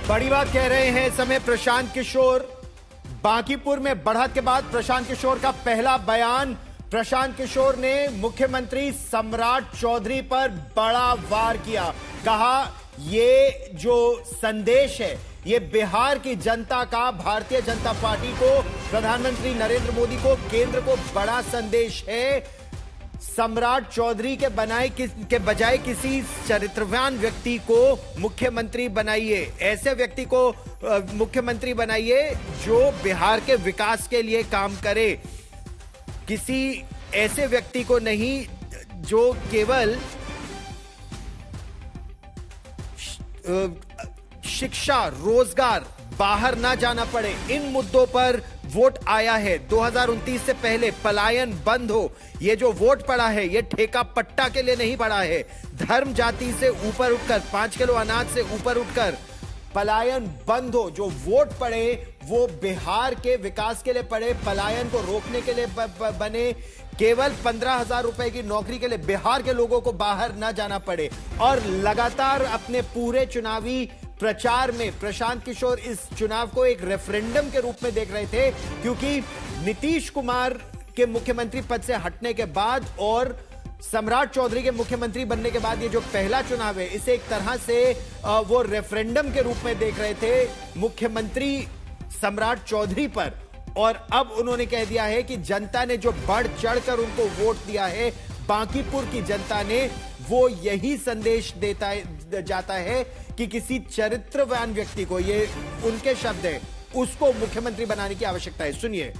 बड़ी बात कह रहे हैं इस समय प्रशांत किशोर। बांकीपुर में बढ़त के बाद प्रशांत किशोर का पहला बयान। प्रशांत किशोर ने मुख्यमंत्री सम्राट चौधरी पर बड़ा वार किया। कहा ये जो संदेश है ये बिहार की जनता का भारतीय जनता पार्टी को, प्रधानमंत्री नरेंद्र मोदी को, केंद्र को बड़ा संदेश है। सम्राट चौधरी के बजाय किसी चरित्रवान व्यक्ति को मुख्यमंत्री बनाइए। ऐसे व्यक्ति को मुख्यमंत्री बनाइए जो बिहार के विकास के लिए काम करे। किसी ऐसे व्यक्ति को नहीं जो केवल शिक्षा, रोजगार, बाहर ना जाना पड़े, इन मुद्दों पर वोट आया है। 2029 से पहले पलायन बंद हो। ये जो वोट पड़ा है ये ठेका पट्टा के लिए नहीं पड़ा है। धर्म जाति से ऊपर उठकर, 5 किलो अनाज से ऊपर उठकर पलायन बंद हो। जो वोट पड़े वो बिहार के विकास के लिए पड़े, पलायन को रोकने के लिए बने। केवल 15,000 रुपए की नौकरी के लिए बिहार के लोगों को बाहर ना जाना पड़े। और लगातार अपने पूरे चुनावी प्रचार में प्रशांत किशोर इस चुनाव को एक रेफरेंडम के रूप में देख रहे थे, क्योंकि नीतीश कुमार के मुख्यमंत्री पद से हटने के बाद और सम्राट चौधरी के मुख्यमंत्री बनने के बाद ये जो पहला चुनाव है इसे एक तरह से वो रेफरेंडम के रूप में देख रहे थे मुख्यमंत्री सम्राट चौधरी पर। और अब उन्होंने कह दिया है कि जनता ने जो बढ़ चढ़कर उनको वोट दिया है, बांकीपुर की जनता ने, वो यही संदेश जाता है कि किसी चरित्रवान व्यक्ति को, ये उनके शब्द है, उसको मुख्यमंत्री बनाने की आवश्यकता है। सुनिए।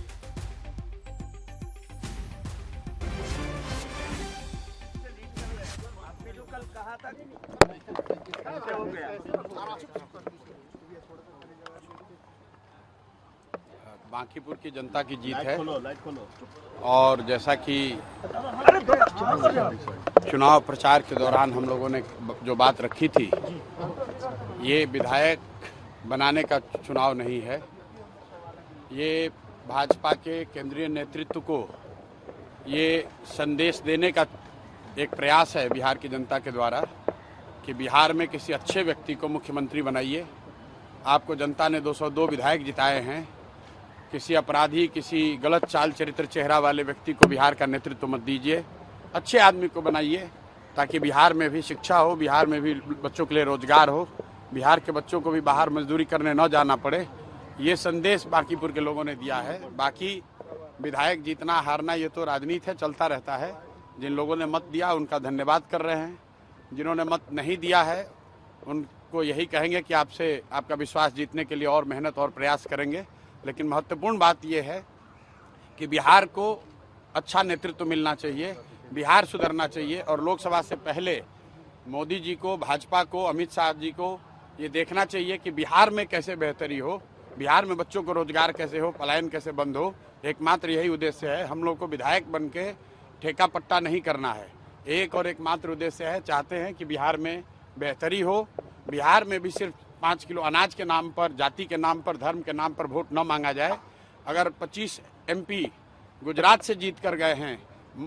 बांकीपुर की जनता की जीत है और जैसा कि चुनाव प्रचार के दौरान हम लोगों ने जो बात रखी थी, ये विधायक बनाने का चुनाव नहीं है। ये भाजपा के केंद्रीय नेतृत्व को ये संदेश देने का एक प्रयास है बिहार की जनता के द्वारा कि बिहार में किसी अच्छे व्यक्ति को मुख्यमंत्री बनाइए। आपको जनता ने 202 विधायक जिताए हैं। किसी अपराधी, किसी गलत चाल चरित्र चेहरा वाले व्यक्ति को बिहार का नेतृत्व मत दीजिए। अच्छे आदमी को बनाइए ताकि बिहार में भी शिक्षा हो, बिहार में भी बच्चों के लिए रोजगार हो, बिहार के बच्चों को भी बाहर मजदूरी करने न जाना पड़े। ये संदेश बांकीपुर के लोगों ने दिया है। बाकी विधायक जीतना हारना ये तो राजनीति है, चलता रहता है। जिन लोगों ने मत दिया उनका धन्यवाद कर रहे हैं। जिन्होंने मत नहीं दिया है उनको यही कहेंगे कि आपसे आपका विश्वास जीतने के लिए और मेहनत और प्रयास करेंगे। लेकिन महत्वपूर्ण बात यह है कि बिहार को अच्छा नेतृत्व मिलना चाहिए, बिहार सुधरना चाहिए। और लोकसभा से पहले मोदी जी को, भाजपा को, अमित शाह जी को ये देखना चाहिए कि बिहार में कैसे बेहतरी हो, बिहार में बच्चों को रोजगार कैसे हो, पलायन कैसे बंद हो। एकमात्र यही उद्देश्य है। हम लोग को विधायक बन के ठेका पट्टा नहीं करना है। एक और एकमात्र उद्देश्य है, चाहते हैं कि बिहार में बेहतरी हो। बिहार में भी सिर्फ 5 किलो अनाज के नाम पर, जाति के नाम पर, धर्म के नाम पर वोट न मांगा जाए। अगर 25 MP गुजरात से जीत कर गए हैं,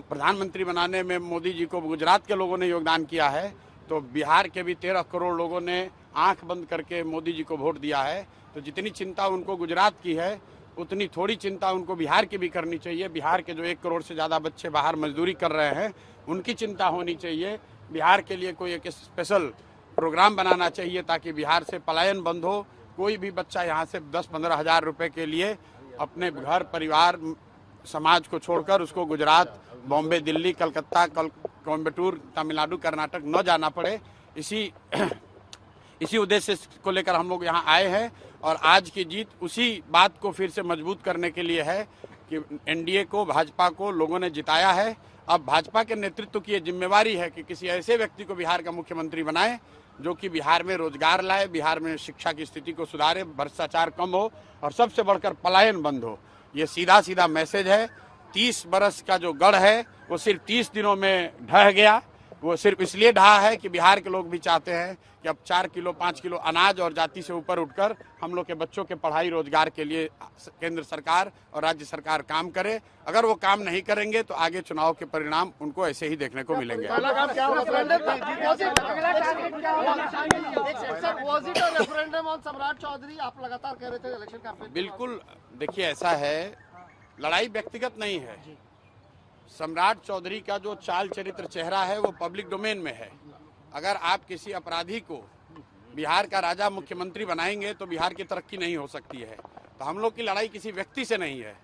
प्रधानमंत्री बनाने में मोदी जी को गुजरात के लोगों ने योगदान किया है, तो बिहार के भी 13 करोड़ लोगों ने आंख बंद करके मोदी जी को वोट दिया है। तो जितनी चिंता उनको गुजरात की है उतनी थोड़ी चिंता उनको बिहार की भी करनी चाहिए। बिहार के जो 1 करोड़ से ज़्यादा बच्चे बाहर मजदूरी कर रहे हैं उनकी चिंता होनी चाहिए। बिहार के लिए कोई एक स्पेशल प्रोग्राम बनाना चाहिए ताकि बिहार से पलायन बंद हो। कोई भी बच्चा यहाँ से 10-15 हज़ार रुपए के लिए अपने घर, परिवार, समाज को छोड़कर उसको गुजरात, बॉम्बे, दिल्ली, कलकत्ता, कोयम्बटूर, तमिलनाडु, कर्नाटक न जाना पड़े। इसी उद्देश्य को लेकर हम लोग यहाँ आए हैं। और आज की जीत उसी बात को फिर से मजबूत करने के लिए है कि NDA को, भाजपा को लोगों ने जिताया है। अब भाजपा के नेतृत्व की ये जिम्मेवारी है कि किसी ऐसे व्यक्ति को बिहार का मुख्यमंत्री बनाए जो कि बिहार में रोजगार लाए, बिहार में शिक्षा की स्थिति को सुधारे, भ्रष्टाचार कम हो और सबसे बढ़कर पलायन बंद हो। ये सीधा सीधा मैसेज है। 30 बरस का जो गढ़ है वो सिर्फ 30 दिनों में ढह गया। वो सिर्फ इसलिए ढहा है कि बिहार के लोग भी चाहते हैं कि अब 4 किलो 5 किलो अनाज और जाति से ऊपर उठकर हम लोग के बच्चों के पढ़ाई रोजगार के लिए केंद्र सरकार और राज्य सरकार काम करे। अगर वो काम नहीं करेंगे तो आगे चुनाव के परिणाम उनको ऐसे ही देखने को मिलेंगे। बिल्कुल, देखिए ऐसा है, लड़ाई व्यक्तिगत नहीं है। सम्राट चौधरी का जो चाल चरित्र चेहरा है वो पब्लिक डोमेन में है। अगर आप किसी अपराधी को बिहार का राजा मुख्यमंत्री बनाएंगे तो बिहार की तरक्की नहीं हो सकती है। तो हम लोग की लड़ाई किसी व्यक्ति से नहीं है।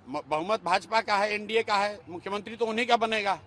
बहुमत भाजपा का है, एनडीए का है, मुख्यमंत्री तो उन्हीं का बनेगा।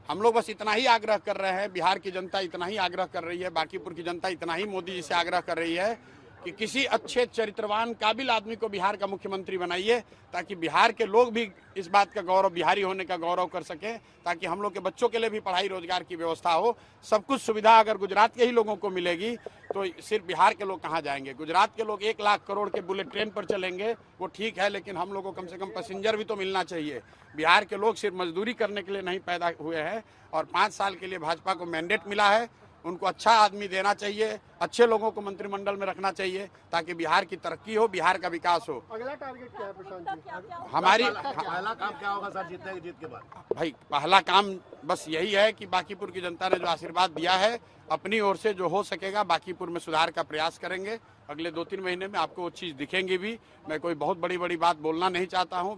हम लोग बस इतना ही आग्रह कर रहे हैं, बिहार की जनता इतना ही आग्रह कर रही है, बांकीपुर की जनता इतना ही मोदी जी से आग्रह कर रही है कि किसी अच्छे चरित्रवान काबिल आदमी को बिहार का मुख्यमंत्री बनाइए, ताकि बिहार के लोग भी इस बात का गौरव, बिहारी होने का गौरव कर सकें, ताकि हम लोग के बच्चों के लिए भी पढ़ाई रोजगार की व्यवस्था हो। सब कुछ सुविधा अगर गुजरात के ही लोगों को मिलेगी तो सिर्फ बिहार के लोग कहाँ जाएंगे। गुजरात के लोग 1 लाख करोड़ के बुलेट ट्रेन पर चलेंगे, वो ठीक है, लेकिन हम लोग को कम से कम पैसेंजर भी तो मिलना चाहिए। बिहार के लोग सिर्फ मजदूरी करने के लिए नहीं पैदा हुए हैं और 5 साल के लिए भाजपा को मैंडेट मिला है। उनको अच्छा आदमी देना चाहिए, अच्छे लोगों को मंत्रिमंडल में रखना चाहिए, ताकि बिहार की तरक्की हो, बिहार का विकास हो। अगला टारगेट क्या है प्रशांत जी? हमारी पहला काम क्या होगा सर जीतने जीत के बाद? भाई पहला काम बस यही है कि बांकीपुर की जनता ने जो आशीर्वाद दिया है, अपनी ओर से जो हो सकेगा बांकीपुर में सुधार का प्रयास करेंगे। अगले 2-3 महीने में आपको वो चीज़ दिखेंगी भी। मैं कोई बहुत बड़ी बात बोलना नहीं चाहता हूँ।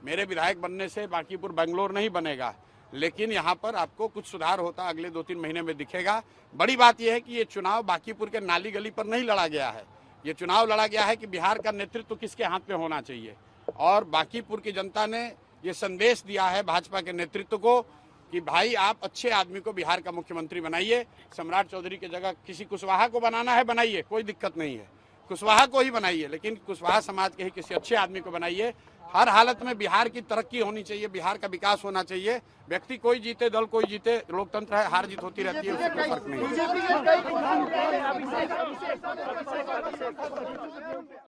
मेरे विधायक बनने से बांकीपुर बेंगलोर नहीं बनेगा, लेकिन यहाँ पर आपको कुछ सुधार होता अगले 2-3 महीने में दिखेगा। बड़ी बात यह है कि ये चुनाव बांकीपुर के नाली गली पर नहीं लड़ा गया है। ये चुनाव लड़ा गया है कि बिहार का नेतृत्व किसके हाथ में होना चाहिए। और बांकीपुर की जनता ने ये संदेश दिया है भाजपा के नेतृत्व को कि भाई आप अच्छे आदमी को बिहार का मुख्यमंत्री बनाइए। सम्राट चौधरी की जगह किसी कुशवाहा को बनाना है, बनाइए, कोई दिक्कत नहीं है, कुशवाहा को ही बनाइए, लेकिन कुशवाहा समाज के ही किसी अच्छे आदमी को बनाइए। हर हालत में बिहार की तरक्की होनी चाहिए, बिहार का विकास होना चाहिए। व्यक्ति कोई जीते, दल कोई जीते, लोकतंत्र है, हार जीत होती रहती है, उससे कोई फर्क नहीं है।